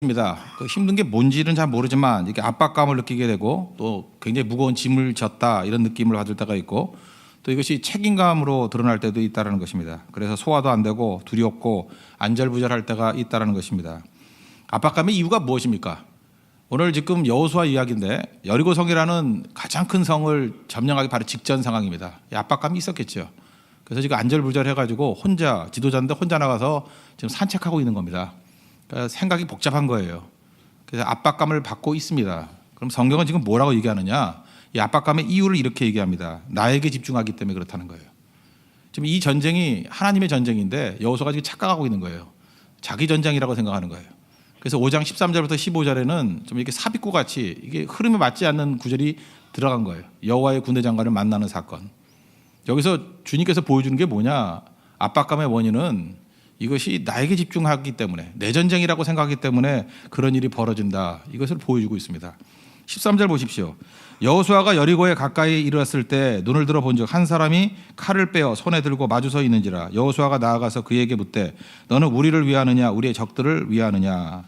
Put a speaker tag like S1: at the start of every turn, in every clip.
S1: 입니다. 그 힘든 게 뭔지는 잘 모르지만 이렇게 압박감을 느끼게 되고 또 굉장히 무거운 짐을 졌다 이런 느낌을 받을 때가 있고 또 이것이 책임감으로 드러날 때도 있다는 것입니다. 그래서 소화도 안 되고 두렵고 안절부절할 때가 있다는 것입니다. 압박감의 이유가 무엇입니까? 오늘 지금 여호수아 이야기인데 여리고성이라는 가장 큰 성을 점령하기 바로 직전 상황입니다. 압박감이 있었겠죠. 그래서 지금 안절부절해가지고 혼자 지도자인데 혼자 나가서 지금 산책하고 있는 겁니다. 그러니까 생각이 복잡한 거예요. 그래서 압박감을 받고 있습니다. 그럼 성경은 지금 뭐라고 얘기하느냐? 이 압박감의 이유를 이렇게 얘기합니다. 나에게 집중하기 때문에 그렇다는 거예요. 지금 이 전쟁이 하나님의 전쟁인데 여호수아가 지금 착각하고 있는 거예요. 자기 전쟁이라고 생각하는 거예요. 그래서 5장 13절부터 15절에는 좀 이렇게 삽입구 같이 이게 흐름에 맞지 않는 구절이 들어간 거예요. 여호와의 군대 장관을 만나는 사건. 여기서 주님께서 보여주는 게 뭐냐? 압박감의 원인은 이것이 나에게 집중하기 때문에 내 전쟁이라고 생각하기 때문에 그런 일이 벌어진다. 이것을 보여주고 있습니다. 13절 보십시오. 여호수아가 여리고에 가까이 이르렀을 때 눈을 들어 본즉 한 사람이 칼을 빼어 손에 들고 마주 서 있는지라. 여호수아가 나아가서 그에게 묻되 너는 우리를 위하느냐 우리의 적들을 위하느냐.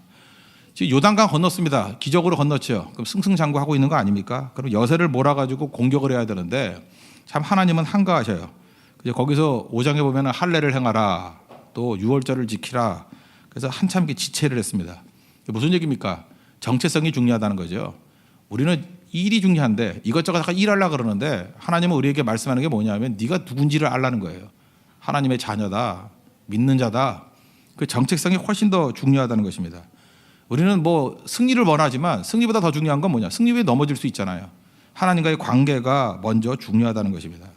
S1: 지금 요단강 건넜습니다. 기적으로 건넜죠. 그럼 승승장구하고 있는 거 아닙니까? 그럼 여세를 몰아가지고 공격을 해야 되는데 참 하나님은 한가하셔요. 거기서 5장에 보면 할례를 행하라. 또 유월절을 지키라. 그래서 한참 이렇게 지체를 했습니다. 무슨 얘기입니까? 정체성이 중요하다는 거죠. 우리는 일이 중요한데 이것저것 다 일하려고 그러는데 하나님은 우리에게 말씀하는 게 뭐냐면 네가 누군지를 알라는 거예요. 하나님의 자녀다. 믿는 자다. 그 정체성이 훨씬 더 중요하다는 것입니다. 우리는 뭐 승리를 원하지만 승리보다 더 중요한 건 뭐냐? 승리 위에 넘어질 수 있잖아요. 하나님과의 관계가 먼저 중요하다는 것입니다.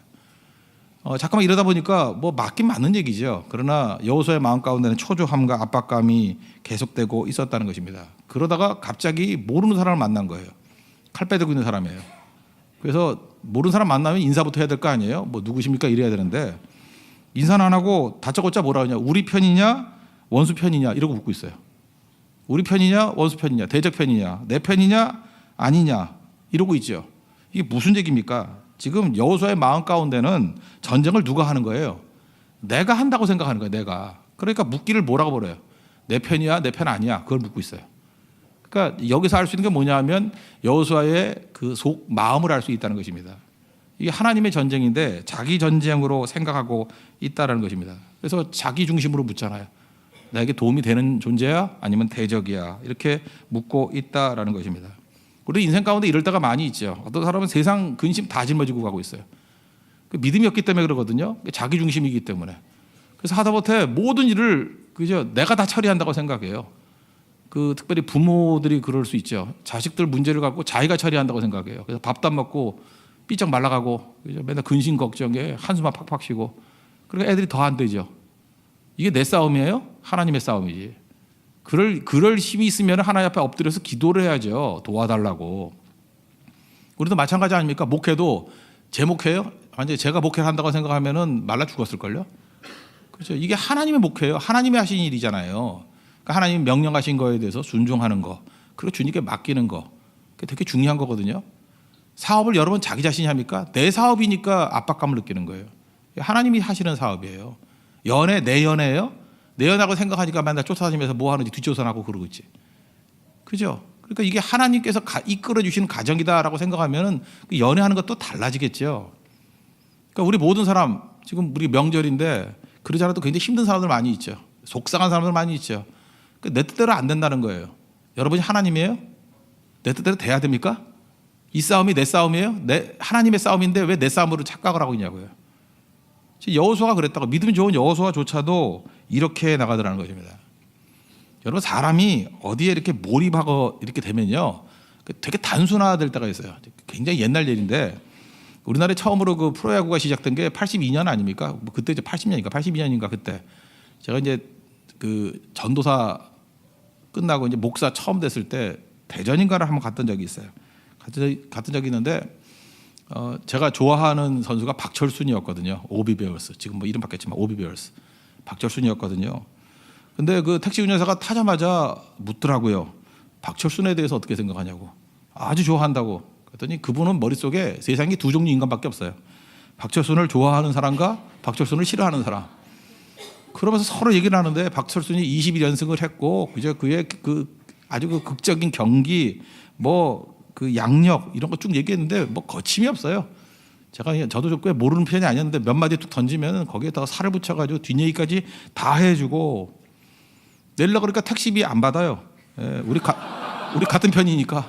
S1: 잠깐만 이러다 보니까 뭐 맞긴 맞는 얘기죠. 그러나 여호수아의 마음 가운데는 초조함과 압박감이 계속되고 있었다는 것입니다. 그러다가 갑자기 모르는 사람을 만난 거예요. 칼 빼들고 있는 사람이에요. 그래서 모르는 사람 만나면 인사부터 해야 될 거 아니에요. 뭐 누구십니까 이래야 되는데 인사는 안 하고 다짜고짜 뭐라 하냐. 우리 편이냐 원수 편이냐 이러고 묻고 있어요. 우리 편이냐 원수 편이냐 대적 편이냐 내 편이냐 아니냐 이러고 있죠. 이게 무슨 얘기입니까? 지금 여호수아의 마음 가운데는 전쟁을 누가 하는 거예요? 내가 한다고 생각하는 거예요. 내가. 그러니까 묻기를 뭐라고 버려요? 내 편이야 내 편 아니야 그걸 묻고 있어요. 그러니까 여기서 알 수 있는 게 뭐냐면 여호수아의 그 속 마음을 알 수 있다는 것입니다. 이게 하나님의 전쟁인데 자기 전쟁으로 생각하고 있다는 것입니다. 그래서 자기 중심으로 묻잖아요. 나에게 도움이 되는 존재야 아니면 대적이야 이렇게 묻고 있다라는 것입니다. 우리 인생 가운데 이럴 때가 많이 있죠. 어떤 사람은 세상 근심 다 짊어지고 가고 있어요. 믿음이 없기 때문에 그러거든요. 자기 중심이기 때문에. 그래서 하다못해 모든 일을 그저 내가 다 처리한다고 생각해요. 특별히 부모들이 그럴 수 있죠. 자식들 문제를 갖고 자기가 처리한다고 생각해요. 그래서 밥도 안 먹고 삐쩍 말라가고 맨날 근심 걱정에 한숨만 팍팍 쉬고 그러니까 애들이 더 안 되죠. 이게 내 싸움이에요? 하나님의 싸움이지. 그럴 힘이 있으면 하나님 앞에 엎드려서 기도를 해야죠. 도와달라고. 우리도 마찬가지 아닙니까? 목회도 제 목회예요? 완전히 제가 목회를 한다고 생각하면은 말라 죽었을걸요? 그렇죠. 이게 하나님의 목회예요. 하나님이 하신 일이잖아요. 그러니까 하나님이 명령하신 거에 대해서 순종하는 거, 그리고 주님께 맡기는 거, 그게 되게 중요한 거거든요. 사업을 여러분 자기 자신이 합니까? 내 사업이니까 압박감을 느끼는 거예요. 하나님이 하시는 사업이에요. 연애, 내 연애예요? 내 연애라고 생각하니까 맨날 쫓아다니면서 뭐 하는지 뒷조선하고 그러고 있지. 그죠? 그러니까 이게 하나님께서 이끌어 주시는 가정이다라고 생각하면은 연애하는 것도 달라지겠죠. 그러니까 우리 모든 사람 지금 우리 명절인데 그러지 않아도 굉장히 힘든 사람들 많이 있죠. 속상한 사람들 많이 있죠. 내 뜻대로 안 된다는 거예요. 여러분이 하나님이에요? 내 뜻대로 돼야 됩니까? 이 싸움이 내 싸움이에요? 하나님의 싸움인데 왜 내 싸움으로 착각을 하고 있냐고요. 여호수아가 그랬다고. 믿음 좋은 여호수아조차도 이렇게 나가더라는 것입니다. 여러분 사람이 어디에 이렇게 몰입하고 이렇게 되면요 되게 단순화될 때가 있어요. 굉장히 옛날 일인데 우리나라에 처음으로 그 프로야구가 시작된 게 82년 아닙니까? 그때 이제 80년인가 82년인가 그때 제가 이제 그 전도사 끝나고 이제 목사 처음 됐을 때 대전인가를 한번 갔던 적이 있어요. 갔던 적이 있는데 제가 좋아하는 선수가 박철순이었거든요. 오비베어스. 지금 뭐 이름 바뀌었지만 오비베어스. 박철순이었거든요. 근데 그 택시 운전사가 타자마자 묻더라고요. 박철순에 대해서 어떻게 생각하냐고. 아주 좋아한다고. 그랬더니 그분은 머릿속에 세상에 두 종류 인간밖에 없어요. 박철순을 좋아하는 사람과 박철순을 싫어하는 사람. 그러면서 서로 얘기를 하는데 박철순이 21연승을 했고 이제 그의 그 아주 그 극적인 경기, 뭐 그 양력 이런 거 쭉 얘기했는데 뭐 거침이 없어요. 저도 꽤 모르는 편이 아니었는데 몇 마디 툭 던지면 거기에 더 살을 붙여가지고 뒷얘기까지 다 해주고 내려 그러니까 택시비 안 받아요. 예, 우리 같은 편이니까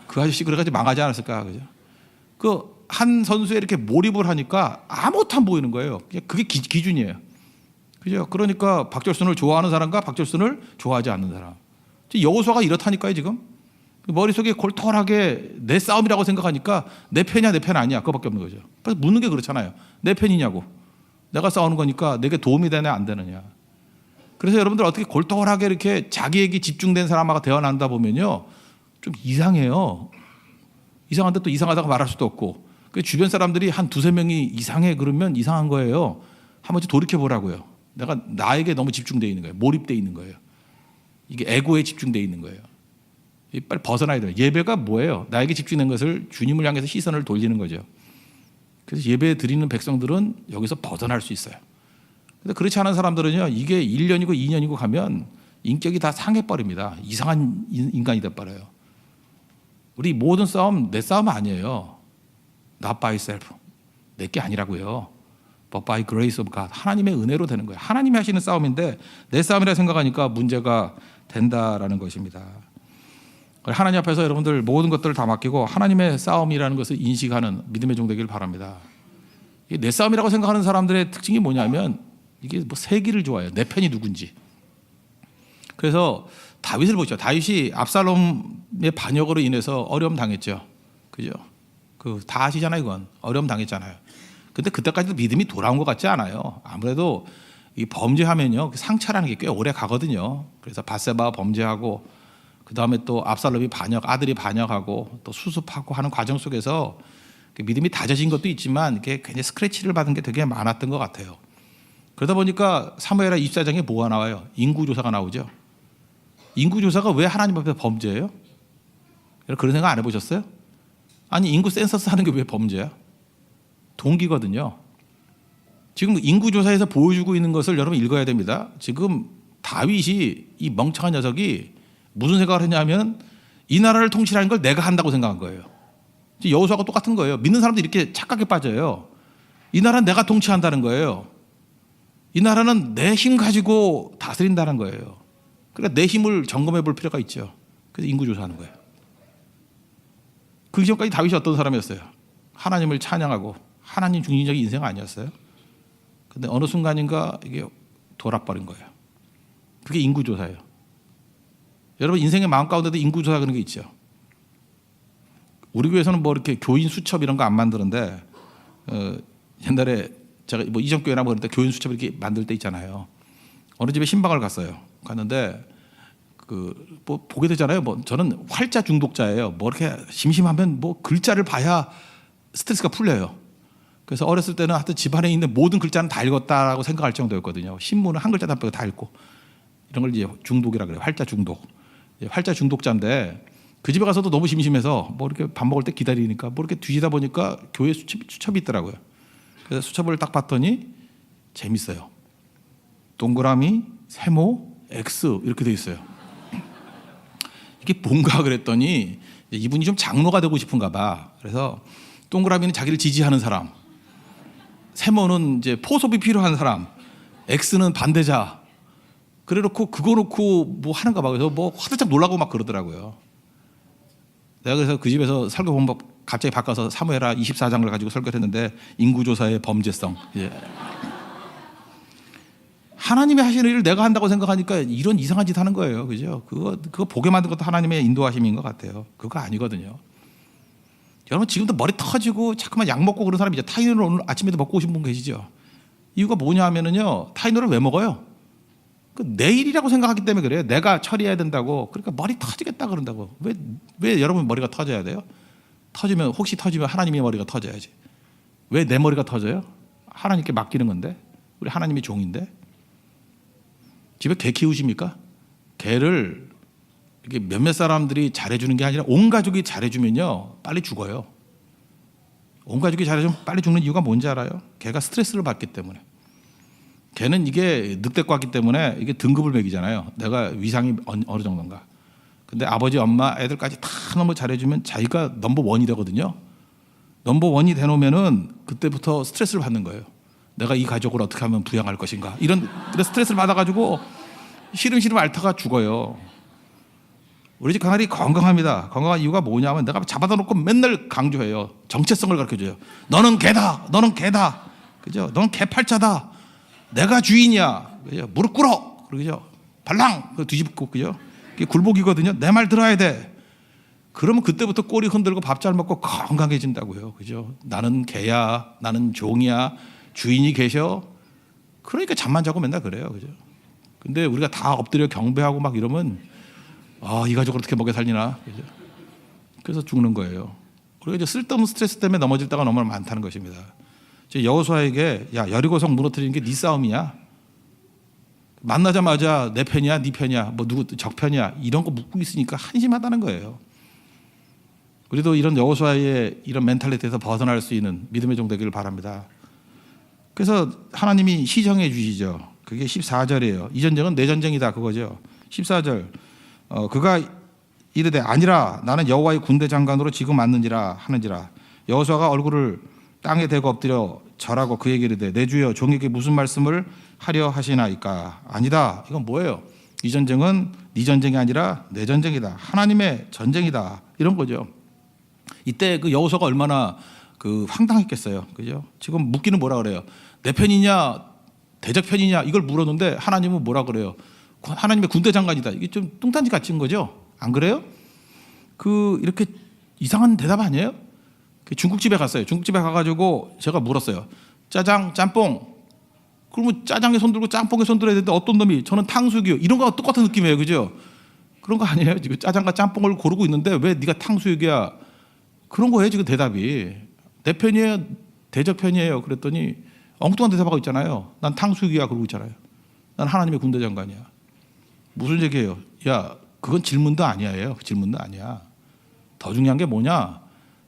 S1: 그 아저씨 그래가지고 망하지 않았을까, 그죠? 그 한 선수에 이렇게 몰입을 하니까 아무것도 안 보이는 거예요. 그게 기준이에요. 그죠? 그러니까 박철순을 좋아하는 사람과 박철순을 좋아하지 않는 사람. 여호수아가 이렇다니까요, 지금. 머릿속에 골똘하게 내 싸움이라고 생각하니까 내 편이야, 내 편 아니야. 그거밖에 없는 거죠. 그래서 묻는 게 그렇잖아요. 내 편이냐고. 내가 싸우는 거니까 내게 도움이 되냐, 안 되느냐. 그래서 여러분들 어떻게 골똘하게 이렇게 자기에게 집중된 사람하고 대화 나누다 보면요. 좀 이상해요. 이상한데 또 이상하다고 말할 수도 없고. 그 주변 사람들이 한 두세 명이 이상해 그러면 이상한 거예요. 한 번쯤 돌이켜 보라고요. 내가 나에게 너무 집중되어 있는 거예요. 몰입되어 있는 거예요. 이게 에고에 집중되어 있는 거예요. 빨리 벗어나야 돼요. 예배가 뭐예요? 나에게 집중된 것을 주님을 향해서 시선을 돌리는 거죠. 그래서 예배 드리는 백성들은 여기서 벗어날 수 있어요. 근데 그렇지 않은 사람들은요, 이게 1년이고 2년이고 가면 인격이 다 상해버립니다. 이상한 인간이 돼버려요. 우리 모든 싸움 내 싸움 아니에요. Not by self. 내 게 아니라고요. But by grace of God. 하나님의 은혜로 되는 거예요. 하나님이 하시는 싸움인데 내 싸움이라 생각하니까 문제가 된다라는 것입니다. 하나님 앞에서 여러분들 모든 것들을 다 맡기고 하나님의 싸움이라는 것을 인식하는 믿음의 종 되길 바랍니다. 이게 내 싸움이라고 생각하는 사람들의 특징이 뭐냐면 이게 뭐 세기를 좋아해요. 내 편이 누군지. 그래서 다윗을 보죠. 다윗이 압살롬의 반역으로 인해서 어려움 당했죠. 그죠? 다 아시잖아요, 이건. 어려움 당했잖아요. 근데 그때까지도 믿음이 돌아온 것 같지 않아요. 아무래도 이 범죄하면요, 상처라는 게 꽤 오래 가거든요. 그래서 밧세바 범죄하고, 그 다음에 또 압살롬이 아들이 반역하고, 또 수습하고 하는 과정 속에서 믿음이 다져진 것도 있지만, 이게 굉장히 스크래치를 받은 게 되게 많았던 것 같아요. 그러다 보니까 사무엘하 24장에 뭐가 나와요? 인구조사가 나오죠. 인구조사가 왜 하나님 앞에 범죄예요? 그런 생각 안 해보셨어요? 아니, 인구 센서스 하는 게 왜 범죄야? 동기거든요. 지금 인구조사에서 보여주고 있는 것을 여러분 읽어야 됩니다. 지금 다윗이 이 멍청한 녀석이 무슨 생각을 했냐면 이 나라를 통치하는 걸 내가 한다고 생각한 거예요. 여호수아가 똑같은 거예요. 믿는 사람들이 이렇게 착각에 빠져요. 이 나라는 내가 통치한다는 거예요. 이 나라는 내 힘 가지고 다스린다는 거예요. 그러니까 내 힘을 점검해 볼 필요가 있죠. 그래서 인구조사하는 거예요. 그 전까지 다윗이 어떤 사람이었어요? 하나님을 찬양하고 하나님 중심적인 인생 아니었어요? 근데 어느 순간인가 이게 돌아버린 거예요. 그게 인구조사예요. 여러분 인생의 마음 가운데도 인구조사 그런 게 있죠. 우리 교회에서는 뭐 이렇게 교인 수첩 이런 거 안 만드는데 옛날에 제가 뭐 이전 교회나 뭐 그럴 때 교인 수첩 이렇게 만들 때 있잖아요. 어느 집에 신방을 갔는데 뭐 보게 되잖아요. 뭐 저는 활자 중독자예요. 뭐 이렇게 심심하면 뭐 글자를 봐야 스트레스가 풀려요. 그래서 어렸을 때는 하여튼 집안에 있는 모든 글자는 다 읽었다라고 생각할 정도였거든요. 신문은 한 글자 한 빼고 다 읽고 이런 걸 이제 중독이라 그래요. 활자 중독. 활자 중독자인데 그 집에 가서도 너무 심심해서 뭐 이렇게 밥 먹을 때 기다리니까 뭐 이렇게 뒤지다 보니까 교회 수첩이 있더라고요. 그래서 수첩을 딱 봤더니 재밌어요. 동그라미, 세모, X 이렇게 돼 있어요. 이게 뭔가 그랬더니 이분이 좀 장로가 되고 싶은가 봐. 그래서 동그라미는 자기를 지지하는 사람, 세모는 이제 포섭이 필요한 사람, X는 반대자. 그래놓고 그거 놓고 뭐 하는가 봐. 그래서 뭐 화들짝 놀라고 막 그러더라고요. 내가 그래서 그 집에서 설교 본법 갑자기 바꿔서 사무엘하 24장을 가지고 설교를 했는데 인구조사의 범죄성. 하나님이 하시는 일을 내가 한다고 생각하니까 이런 이상한 짓 하는 거예요. 그죠? 그거 보게 만든 것도 하나님의 인도하심인 것 같아요. 그거 아니거든요. 여러분 지금도 머리 터지고 자꾸만 약 먹고 그런 사람이 이제 타이노를 오늘 아침에도 먹고 오신 분 계시죠? 이유가 뭐냐 하면은요, 타이노를 왜 먹어요? 내 일이라고 생각하기 때문에 그래요. 내가 처리해야 된다고. 그러니까 머리 터지겠다 그런다고. 왜 여러분 머리가 터져야 돼요? 혹시 터지면 하나님의 머리가 터져야지. 왜 내 머리가 터져요? 하나님께 맡기는 건데. 우리 하나님이 종인데. 집에 개 키우십니까? 개를 이게 몇몇 사람들이 잘해주는 게 아니라 온 가족이 잘해주면요 빨리 죽어요. 온 가족이 잘해주면 빨리 죽는 이유가 뭔지 알아요? 개가 스트레스를 받기 때문에. 개는 이게 늑대과기 때문에 이게 등급을 매기잖아요. 내가 위상이 어느 정도인가. 근데 아버지, 엄마, 애들까지 다 너무 잘해주면 자기가 넘버 원이 되거든요. 넘버 원이 되놓으면은 그때부터 스트레스를 받는 거예요. 내가 이 가족을 어떻게 하면 부양할 것인가. 이런 스트레스를 받아가지고 시름시름 앓다가 죽어요. 우리 집 강아지 건강합니다. 건강한 이유가 뭐냐면 내가 잡아다 놓고 맨날 강조해요. 정체성을 가르쳐줘요. 너는 개다. 너는 개다. 그죠? 너는 개팔자다. 내가 주인이야. 그죠? 무릎 꿇어. 그죠? 발랑 뒤집고, 그죠? 그게 굴복이거든요. 내 말 들어야 돼. 그러면 그때부터 꼬리 흔들고 밥 잘 먹고 건강해진다고요. 그죠? 나는 개야. 나는 종이야. 주인이 계셔. 그러니까 잠만 자고 맨날 그래요. 그죠? 근데 우리가 다 엎드려 경배하고 막 이러면 이 가족을 어떻게 먹여 살리나. 그죠? 그래서 죽는 거예요. 우리가 이제 쓸데없는 스트레스 때문에 넘어질 때가 너무 많다는 것입니다. 여호수아에게 야, 여리고성 무너뜨리는 게 네 싸움이냐? 만나자마자 내 편이야, 네 편이야, 뭐 누구 적 편이야 이런 거 묻고 있으니까 한심하다는 거예요. 우리도 이런 여호수아의 이런 멘탈리티에서 벗어날 수 있는 믿음의 종 되기를 바랍니다. 그래서 하나님이 시정해 주시죠. 그게 14절이에요. 이 전쟁은 내 전쟁이다 그거죠. 14절 그가 이르되 아니라 나는 여호와의 군대 장관으로 지금 왔는지라 하는지라. 여호수아가 얼굴을 땅에 대고 엎드려 절하고 그에게 이르되 내 주여 종에게 무슨 말씀을 하려 하시나이까. 아니다. 이건 뭐예요? 이 전쟁은 네 전쟁이 아니라 내 전쟁이다. 하나님의 전쟁이다. 이런 거죠. 이때 그 여호수아가 얼마나 황당했겠어요. 그죠? 지금 묻기는 뭐라 그래요? 내 편이냐 대적 편이냐 이걸 물었는데 하나님은 뭐라 그래요? 하나님의 군대 장관이다. 이게 좀 뚱딴지 같은 거죠? 안 그래요? 이렇게 이상한 대답 아니에요? 중국집에 갔어요. 중국집에 가가지고 제가 물었어요. 짜장, 짬뽕. 그러면 짜장에 손 들고 짬뽕에 손 들어야 되는데 어떤 놈이 저는 탕수육이요. 이런 거와 똑같은 느낌이에요. 그죠? 그런 거 아니에요? 지금 짜장과 짬뽕을 고르고 있는데 왜 네가 탕수육이야? 그런 거예요. 지금 대답이. 내 편이에요? 대적 편이에요? 그랬더니 엉뚱한 대답하고 있잖아요. 난 탕수육이야. 그러고 있잖아요. 난 하나님의 군대 장관이야. 무슨 얘기예요? 야, 그건 질문도 아니에요. 질문도 아니야. 더 중요한 게 뭐냐?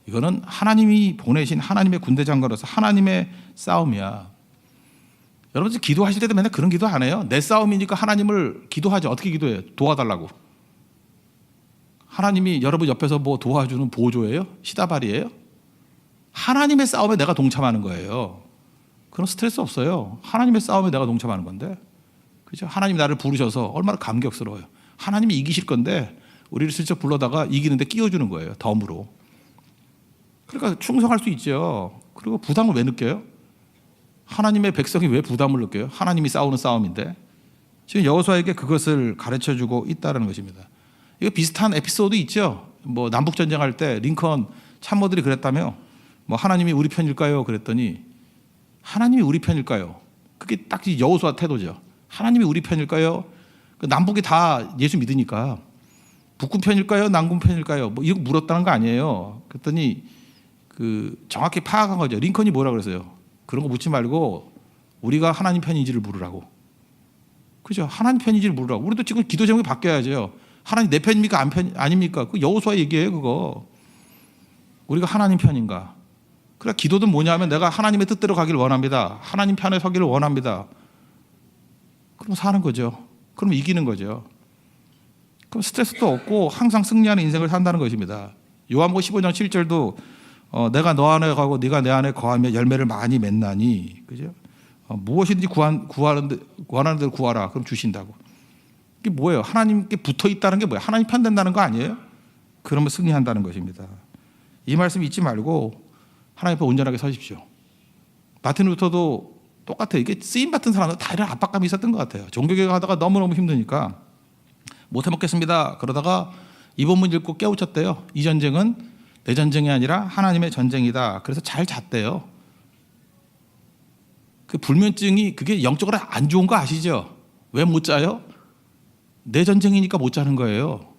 S1: 이거는 하나님이 보내신 하나님의 군대 장관으로서 하나님의 싸움이야. 여러분 기도하실 때도 맨날 그런 기도 안 해요? 내 싸움이니까 하나님을 기도하죠. 어떻게 기도해요? 도와달라고. 하나님이 여러분 옆에서 뭐 도와주는 보조예요? 시다발이에요? 하나님의 싸움에 내가 동참하는 거예요. 그런 스트레스 없어요. 하나님의 싸움에 내가 동참하는 건데. 그죠? 하나님이 나를 부르셔서 얼마나 감격스러워요. 하나님이 이기실 건데 우리를 슬쩍 불러다가 이기는데 끼워주는 거예요. 덤으로. 그러니까 충성할 수 있죠. 그리고 부담을 왜 느껴요? 하나님의 백성이 왜 부담을 느껴요? 하나님이 싸우는 싸움인데. 지금 여호수아에게 그것을 가르쳐주고 있다는 것입니다. 이거 비슷한 에피소드 있죠. 뭐 남북 전쟁할 때 링컨 참모들이 그랬다며. 뭐 하나님이 우리 편일까요? 그랬더니 하나님이 우리 편일까요? 그게 딱 여호수아 태도죠. 하나님이 우리 편일까요? 남북이 다 예수 믿으니까 북군 편일까요? 남군 편일까요? 뭐 이거 물었다는 거 아니에요. 그랬더니 정확히 파악한 거죠. 링컨이 뭐라 그랬어요? 그런 거 묻지 말고 우리가 하나님 편인지를 물으라고. 그죠? 하나님 편인지를 물으라고. 우리도 지금 기도 제목이 바뀌어야죠. 하나님 내 편입니까? 아닙니까? 그 여호수아 얘기예요, 그거. 우리가 하나님 편인가? 그래 기도는 뭐냐면 내가 하나님의 뜻대로 가기를 원합니다. 하나님 편에 서기를 원합니다. 그럼 사는 거죠. 그럼 이기는 거죠. 그럼 스트레스도 없고 항상 승리하는 인생을 산다는 것입니다. 요한복음 15장 7절도 내가 너 안에 가고 네가 내 안에 거하며 열매를 많이 맺나니, 그죠? 무엇이든지 구하는 대로 구하라. 그럼 주신다고. 이게 뭐예요? 하나님께 붙어 있다는 게 뭐예요? 하나님 편 된다는 거 아니에요? 그러면 승리한다는 것입니다. 이 말씀 잊지 말고 하나님 앞에 온전하게 서십시오. 마틴 루터도 똑같아요. 이게 쓰임 받은 사람은 다 이런 압박감이 있었던 것 같아요. 종교개혁 하다가 너무너무 힘드니까 못 해먹겠습니다. 그러다가 이 본문 읽고 깨우쳤대요. 이 전쟁은 내 전쟁이 아니라 하나님의 전쟁이다. 그래서 잘 잤대요. 그 불면증이 그게 영적으로 안 좋은 거 아시죠? 왜 못 자요? 내 전쟁이니까 못 자는 거예요.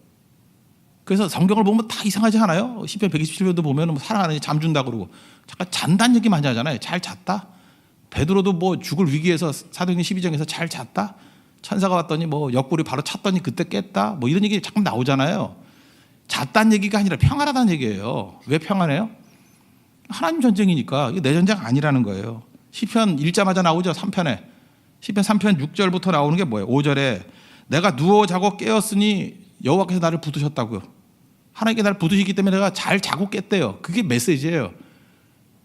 S1: 그래서 성경을 보면 다 이상하지 않아요? 시편 127편도 보면 사랑하는 잠 준다 그러고 잠깐 잔다는 얘기 많이 하잖아요. 잘 잤다. 베드로도 뭐 죽을 위기에서 사도행전 12장에서 잘 잤다. 천사가 왔더니 뭐 옆구리 바로 찼더니 그때 깼다. 뭐 이런 얘기 잠깐 나오잖아요. 잤다는 얘기가 아니라 평안하다는 얘기예요. 왜 평안해요? 하나님 전쟁이니까. 이게 내 전쟁 아니라는 거예요. 시편 읽자마자 나오죠. 3편에. 시편 3편 6절부터 나오는 게 뭐예요? 5절에 내가 누워 자고 깨었으니 여호와께서 나를 붙드셨다고요. 하나님께 나를 붙드시기 때문에 내가 잘 자고 깼대요. 그게 메시지예요.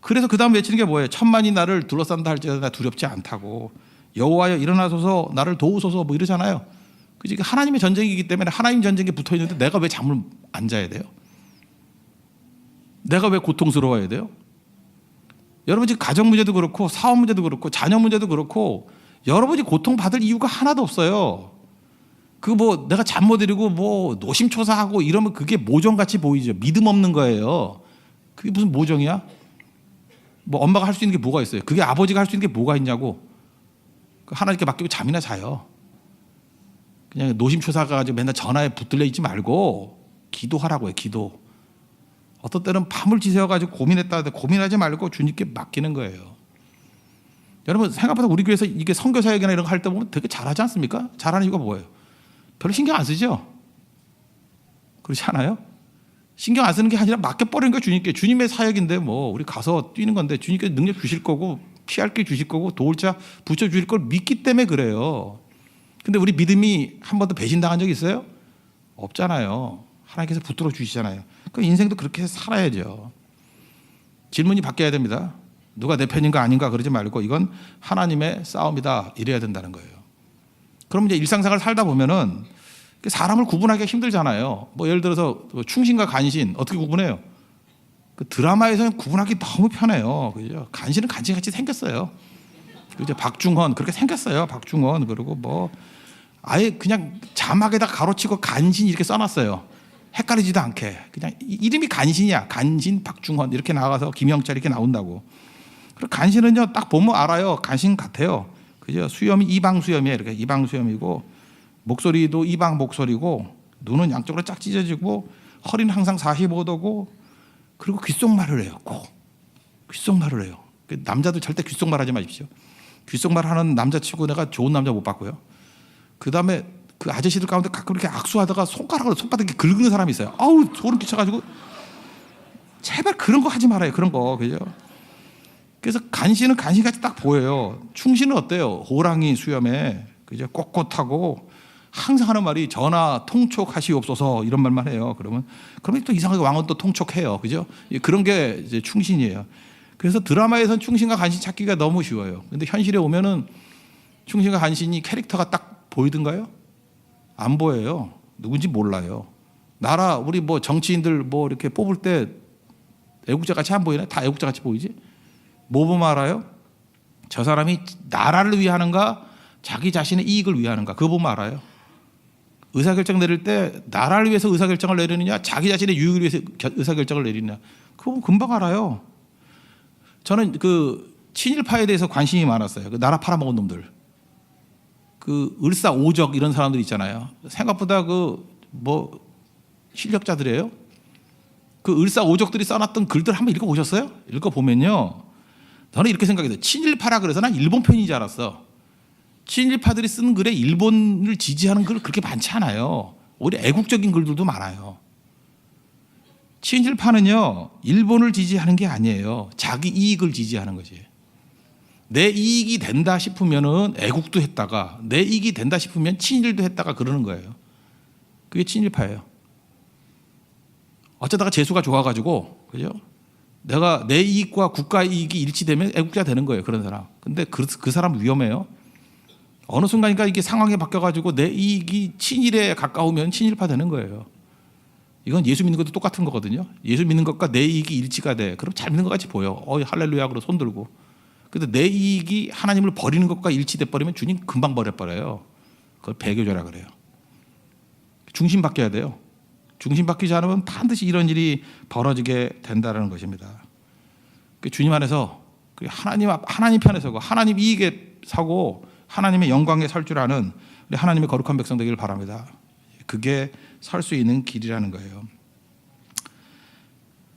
S1: 그래서 그 다음 외치는 게 뭐예요? 천만이 나를 둘러싼다 할지라도 나 두렵지 않다고. 여호와여 일어나소서 나를 도우소서 뭐 이러잖아요. 그지? 하나님의 전쟁이기 때문에 하나님 전쟁에 붙어 있는데 내가 왜 잠을 안 자야 돼요? 내가 왜 고통스러워야 돼요? 여러분 지금 가정 문제도 그렇고 사업 문제도 그렇고 자녀 문제도 그렇고 여러분이 고통받을 이유가 하나도 없어요. 그 뭐 내가 잠 못 이루고 뭐 노심초사하고 이러면 그게 모정같이 보이죠. 믿음 없는 거예요. 그게 무슨 모정이야? 뭐 엄마가 할 수 있는 게 뭐가 있어요? 그게 아버지가 할 수 있는 게 뭐가 있냐고. 하나님께 맡기고 잠이나 자요. 그냥 노심초사가 가지고 맨날 전화에 붙들려 있지 말고 기도하라고요. 기도. 어떤 때는 밤을 지새워가지고 고민했다 고민하지 말고 주님께 맡기는 거예요. 여러분 생각보다 우리 교회에서 이게 선교사역이나 이런 거 할 때 보면 되게 잘하지 않습니까? 잘하는 이유가 뭐예요? 별로 신경 안 쓰죠? 그렇지 않아요? 신경 안 쓰는 게 아니라 맡겨버리는 거예요. 주님께. 주님의 사역인데 뭐 우리 가서 뛰는 건데 주님께 능력 주실 거고 피할 길 주실 거고 도울 자 붙여주실 걸 믿기 때문에 그래요. 근데 우리 믿음이 한 번도 배신당한 적 있어요? 없잖아요. 하나님께서 붙들어 주시잖아요. 그 인생도 그렇게 살아야죠. 질문이 바뀌어야 됩니다. 누가 내 편인가 아닌가 그러지 말고 이건 하나님의 싸움이다 이래야 된다는 거예요. 그럼 이제 일상생활 살다 보면은 사람을 구분하기가 힘들잖아요. 뭐 예를 들어서 충신과 간신 어떻게 구분해요? 그 드라마에서는 구분하기 너무 편해요. 그죠? 간신은 간신같이 생겼어요. 그죠? 박중헌 그렇게 생겼어요. 박중헌 그리고 뭐 아예 그냥 자막에다 가로치고 간신 이렇게 써놨어요. 헷갈리지도 않게 그냥 이름이 간신이야. 간신 박중헌 이렇게 나가서 김영철 이렇게 나온다고. 그리고 간신은요 딱 보면 알아요. 간신 같아요. 그죠? 수염이 이방 수염이에요. 이렇게 이방 수염이고 목소리도 이방 목소리고 눈은 양쪽으로 쫙 찢어지고 허리는 항상 45도고 그리고 귓속말을 해요. 꼭 귓속말을 해요. 남자들 절대 귓속말 하지 마십시오. 귓속말 하는 남자치고 내가 좋은 남자 못 봤고요. 그 다음에 그 아저씨들 가운데 가끔 이렇게 악수하다가 손가락으로 손바닥에 긁는 사람이 있어요. 아우 소름 끼쳐가지고 제발 그런 거 하지 말아요. 그런 거 그죠? 그래서 간신은 간신같이 딱 보여요. 충신은 어때요? 호랑이 수염에 그죠? 꼿꼿하고 항상 하는 말이 전하 통촉하시옵소서 이런 말만 해요. 그러면 또 이상하게 왕은 또 통촉해요. 그죠? 그런 게 이제 충신이에요. 그래서 드라마에선 충신과 간신 찾기가 너무 쉬워요. 근데 현실에 오면은 충신과 간신이 캐릭터가 딱 보이던가요? 안 보여요. 누군지 몰라요. 나라 우리 뭐 정치인들 뭐 이렇게 뽑을 때 애국자 같이 안 보이나? 다 애국자 같이 보이지? 뭐 보면 알아요? 저 사람이 나라를 위하는가 자기 자신의 이익을 위하는가 그거 보면 알아요. 의사결정 내릴 때 나라를 위해서 의사결정을 내리느냐 자기 자신의 유익을 위해서 의사결정을 내리느냐 그거 보면 금방 알아요. 저는 그 친일파에 대해서 관심이 많았어요. 그 나라 팔아먹은 놈들 그 을사오적 이런 사람들 있잖아요. 생각보다 그 뭐 실력자들이에요. 그 을사오적들이 써놨던 글들 한번 읽어보셨어요? 읽어보면요 저는 이렇게 생각해요. 친일파라 그래서 난 일본 편인 줄 알았어. 친일파들이 쓴 글에 일본을 지지하는 글 그렇게 많지 않아요. 오히려 애국적인 글들도 많아요. 친일파는요 일본을 지지하는 게 아니에요. 자기 이익을 지지하는 거지. 내 이익이 된다 싶으면은 애국도 했다가 내 이익이 된다 싶으면 친일도 했다가 그러는 거예요. 그게 친일파예요. 어쩌다가 재수가 좋아가지고 그죠? 내가 내 이익과 국가 이익이 일치되면 애국자 되는 거예요. 그런 사람. 근데 그 사람 위험해요. 어느 순간인가 이게 상황이 바뀌어가지고 내 이익이 친일에 가까우면 친일파 되는 거예요. 이건 예수 믿는 것도 똑같은 거거든요. 예수 믿는 것과 내 이익이 일치가 돼. 그럼 잘 믿는 것 같이 보여. 할렐루야 그러고 손 들고. 근데 내 이익이 하나님을 버리는 것과 일치돼 버리면 주님 금방 버려버려요. 그걸 배교자라 그래요. 중심 바뀌어야 돼요. 중심 바뀌지 않으면 반드시 이런 일이 벌어지게 된다는 것입니다. 주님 안에서 하나님 편에 서고 하나님 이익에 서고 하나님의 영광에 설 줄 아는 우리 하나님의 거룩한 백성 되기를 바랍니다. 그게 설 수 있는 길이라는 거예요.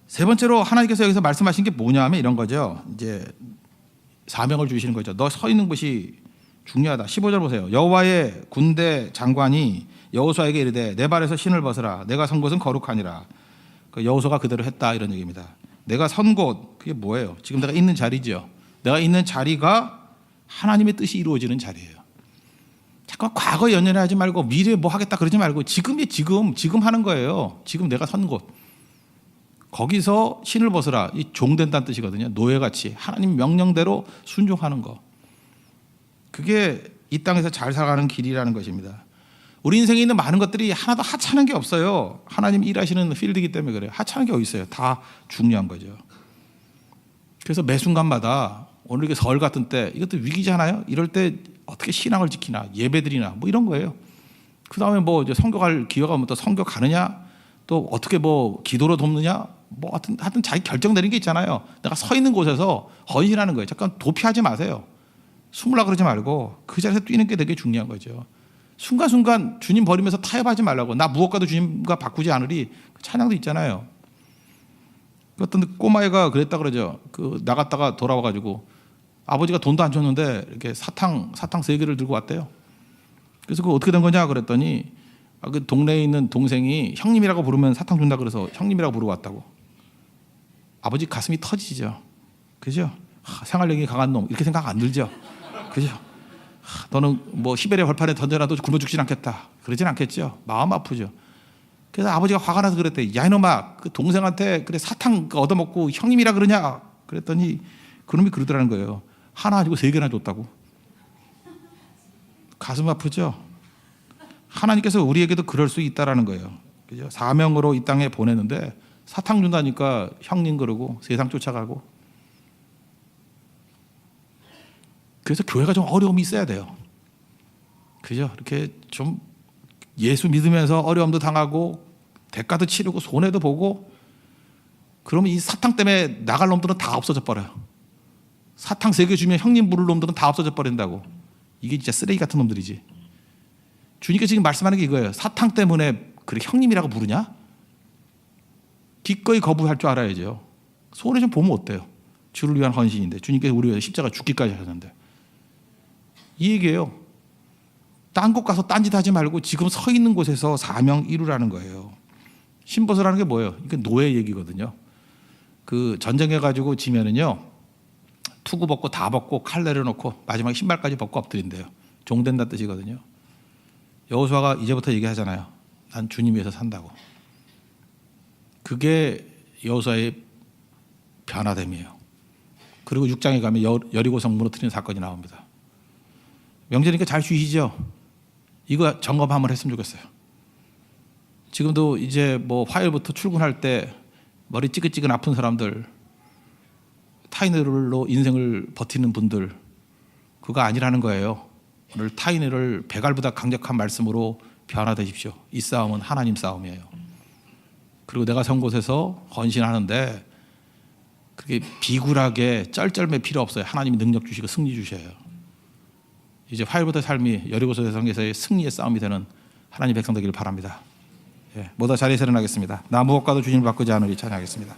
S1: 세 번째로 하나님께서 여기서 말씀하신 게 뭐냐면 이런 거죠. 이제 사명을 주시는 거죠. 너 서 있는 곳이 중요하다. 15절 보세요. 여호와의 군대 장관이 여호수아에게 이르되 내 발에서 신을 벗으라. 내가 선 곳은 거룩하니라. 그 여호수아가 그대로 했다 이런 얘기입니다. 내가 선 곳 그게 뭐예요? 지금 내가 있는 자리죠. 내가 있는 자리가 하나님의 뜻이 이루어지는 자리예요. 자꾸 과거 연연하지 말고 미래에 뭐 하겠다 그러지 말고 지금이 지금 하는 거예요. 지금 내가 선 곳. 거기서 신을 벗으라. 이 종된다는 뜻이거든요. 노예같이 하나님 명령대로 순종하는 거. 그게 이 땅에서 잘 살아가는 길이라는 것입니다. 우리 인생에 있는 많은 것들이 하나도 하찮은 게 없어요. 하나님 일하시는 필드이기 때문에 그래요. 하찮은 게 어디 있어요. 다 중요한 거죠. 그래서 매 순간마다 오늘 이렇게 설 같은 때 이것도 위기잖아요. 이럴 때 어떻게 신앙을 지키나 예배드리나 뭐 이런 거예요. 그 다음에 뭐 이제 선교 갈 기회가 오면 또 선교 가느냐 또 어떻게 뭐 기도로 돕느냐 뭐 하여튼 자기 결정되는 게 있잖아요. 내가 서 있는 곳에서 헌신하는 거예요. 잠깐 도피하지 마세요. 숨으려고 그러지 말고 그 자리에서 뛰는 게 되게 중요한 거죠. 순간순간 주님 버리면서 타협하지 말라고. 나 무엇과도 주님과 바꾸지 않으리. 그 찬양도 있잖아요. 어떤 꼬마애가 그랬다 그러죠. 그 나갔다가 돌아와가지고 아버지가 돈도 안 줬는데 이렇게 사탕 3개를 들고 왔대요. 그래서 그거 어떻게 된 거냐 그랬더니 그 동네에 있는 동생이 형님이라고 부르면 사탕 준다 그래서 형님이라고 부르고 왔다고. 아버지 가슴이 터지죠. 그죠? 생활력이 강한 놈 이렇게 생각 안 들죠. 그죠? 너는 뭐 시베리아 벌판에 던져놔도 굶어 죽진 않겠다. 그러진 않겠죠. 마음 아프죠. 그래서 아버지가 화가 나서 그랬대. 야 이놈아 그 동생한테 그래 사탕 얻어먹고 형님이라 그러냐. 그랬더니 그놈이 그러더라는 거예요. 하나 아니고 3개나 줬다고. 가슴 아프죠. 하나님께서 우리에게도 그럴 수 있다라는 거예요. 그죠? 사명으로 이 땅에 보내는데 사탕 준다니까 형님 그러고 세상 쫓아가고. 그래서 교회가 좀 어려움이 있어야 돼요. 그죠? 이렇게 좀 예수 믿으면서 어려움도 당하고 대가도 치르고 손해도 보고 그러면 이 사탕 때문에 나갈 놈들은 다 없어져 버려요. 사탕 3개 주면 형님 부를 놈들은 다 없어져 버린다고. 이게 진짜 쓰레기 같은 놈들이지. 주님께서 지금 말씀하는 게 이거예요. 사탕 때문에 그래 형님이라고 부르냐? 기꺼이 거부할 줄 알아야죠. 손해 좀 보면 어때요? 주를 위한 헌신인데 주님께서 우리 위해서 십자가 죽기까지 하셨는데 이 얘기예요. 딴 곳 가서 딴짓 하지 말고 지금 서 있는 곳에서 사명 이루라는 거예요. 신벗으라는 게 뭐예요? 이게 노예 얘기거든요. 그 전쟁해가지고 지면은요 투구 벗고 다 벗고 칼 내려놓고 마지막에 신발까지 벗고 엎드린대요. 종된다는 뜻이거든요. 여호수아가 이제부터 얘기하잖아요. 난 주님 위해서 산다고. 그게 여호수아의 변화됨이에요. 그리고 6장에 가면 여리고성 무너뜨리는 사건이 나옵니다. 명절이니까 잘 쉬시죠. 이거 점검 한번 했으면 좋겠어요. 지금도 이제 뭐 화요일부터 출근할 때 머리 찌긋찌긋 아픈 사람들, 타이너로 인생을 버티는 분들 그거 아니라는 거예요. 오늘 타이너를 배갈보다 강력한 말씀으로 변화되십시오. 이 싸움은 하나님 싸움이에요. 그리고 내가 선 곳에서 헌신하는데 그게 비굴하게 쩔쩔매 필요 없어요. 하나님이 능력 주시고 승리 주셔요. 이제 화요일부터 삶이 여리고서 세상에서의 승리의 싸움이 되는 하나님 백성 되기를 바랍니다. 예, 모두 자리에서 일어나겠습니다. 나 무엇과도 주님을 바꾸지 않으리 찬양하겠습니다.